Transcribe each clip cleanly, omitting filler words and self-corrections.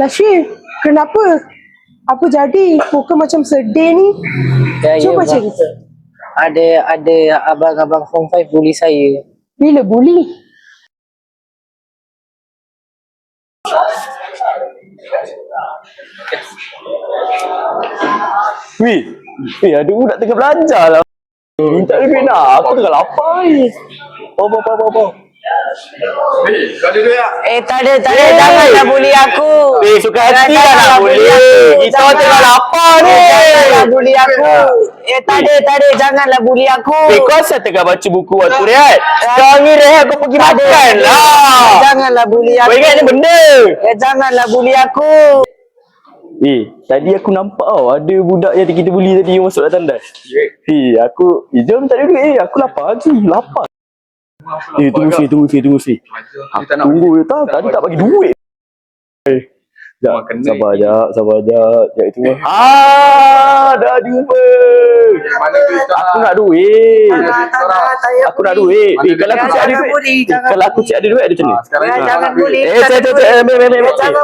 Lashwi, kenapa? Apa jadi? Muka macam sedih ni. Cuba Bang. cerita. Ada abang-abang form 5 bully saya. Bila bully? Weh, ada budak tengah belajar lah. Minta duit nak. Aku tengah lapar ni. Bawa. Kau ada duit tak? Tak ada. Janganlah bully aku. Suka hati lah nak boleh. Kita tengah lapar ni. Janganlah bully aku. Tak ada. Janganlah bully aku. Kau asal tengah baca buku waktu rehat? Sekarang ni rehat kau pergi makan lah. Janganlah bully aku. Kau ingat ni benda? Janganlah bully aku. Tadi aku nampak tau ada budak yang kita bully tadi yang masuk dalam tandas. Jom tak ada duit. Aku lapar lagi. Lapar. Tunggu Fi. Aku tunggu tak. Tadi tak bagi duit. Sabar jap. Sekejap itu. Dah jumpa. Aku nak duit. Aku nak duit. Kalau aku cik ada duit. Kalau aku cik ada duit ada macam ni. Jangan bully.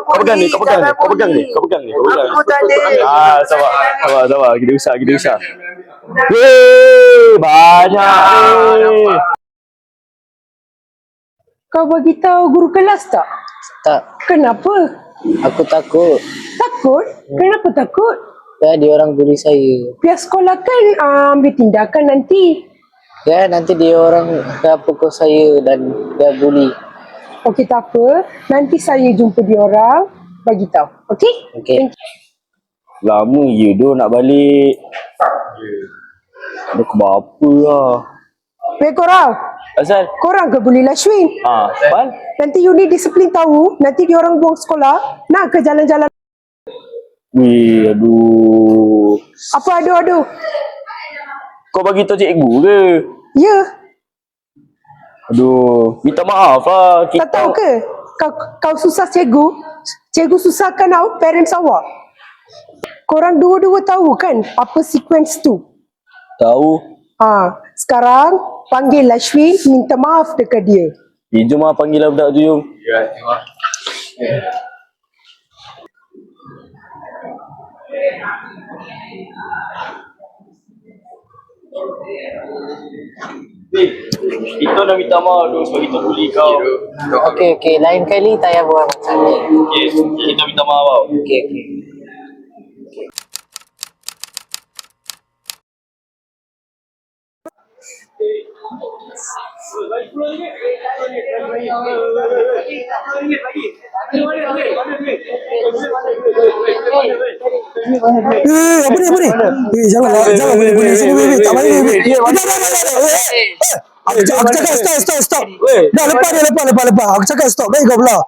Kau pegang ni. Aku tak ada. Sabar. Kita usah. Banyak. Kau bagi tahu guru kelas tak? Tak. Kenapa? Aku takut. Takut? Kenapa takut? Dia orang bully saya. Pihak sekolah kan ambil tindakan nanti. Nanti dia orang dah pukul saya dan dia bully. Okey, tak apa. Nanti saya jumpa dia orang. Bagi tahu. Okey? Okey. Lama je dia nak balik. Dah ke berapa lah. Weh korang. Asal? Korang ke bully Lashwi? Pan? Nanti unit disiplin tahu. Nanti dia orang buang sekolah. Nak ke jalan-jalan. Aduh. Apa aduh-aduh? Kau bagi tahu cikgu ke? Ya. Aduh, minta maaf lah. Tak tahu ke? Kau susah cikgu. Cikgu susahkan parents awak. Korang dua-dua tahu kan apa sequence tu? Tahu. Sekarang panggil Lashwi, minta maaf dekat dia. Jom lah panggil lah budak tu jom. Ya, tengok. Kita dah minta maaf tu sebab kita bully kau. Okey. Lain kali tak payah buat macam ni. Kita minta maaf tau. Okey. Apa ni? Janganlah boleh. Tak boleh. Aku cakap stop. Dah lepas. Aku cakap stop. Baik kau pula.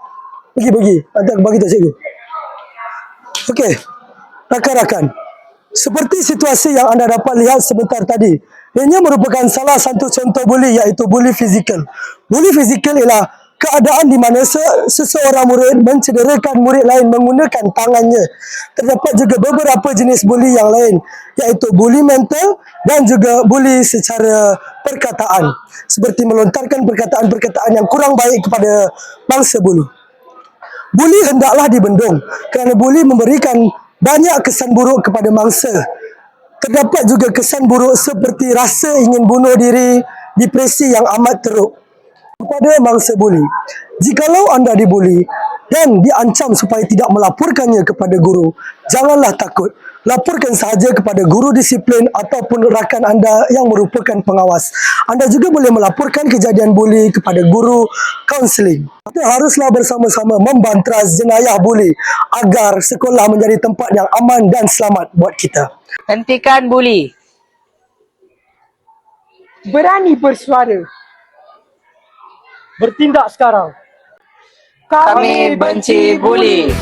Pergi. Nanti aku bagi tahu cikgu. Okey. Rakan-rakan. Seperti situasi yang anda dapat lihat sebentar tadi, ianya merupakan salah satu contoh bully, iaitu bully fizikal. Bully fizikal ialah keadaan di mana seseorang murid mencederakan murid lain menggunakan tangannya. Terdapat juga beberapa jenis bully yang lain, iaitu bully mental dan juga bully secara perkataan, seperti melontarkan perkataan-perkataan yang kurang baik kepada bangsa bulu. Bully hendaklah dibendung kerana bully memberikan banyak kesan buruk kepada mangsa. Terdapat juga kesan buruk seperti rasa ingin bunuh diri, depresi yang amat teruk kepada mangsa buli. Jikalau anda dibuli dan diancam supaya tidak melaporkannya kepada guru, janganlah takut. Laporkan sahaja kepada guru disiplin ataupun rakan anda yang merupakan pengawas. Anda juga boleh melaporkan kejadian buli kepada guru kaunseling. Kita haruslah bersama-sama membanteras jenayah buli agar sekolah menjadi tempat yang aman dan selamat buat kita. Hentikan bully. Berani bersuara. Bertindak sekarang. Kami benci bully.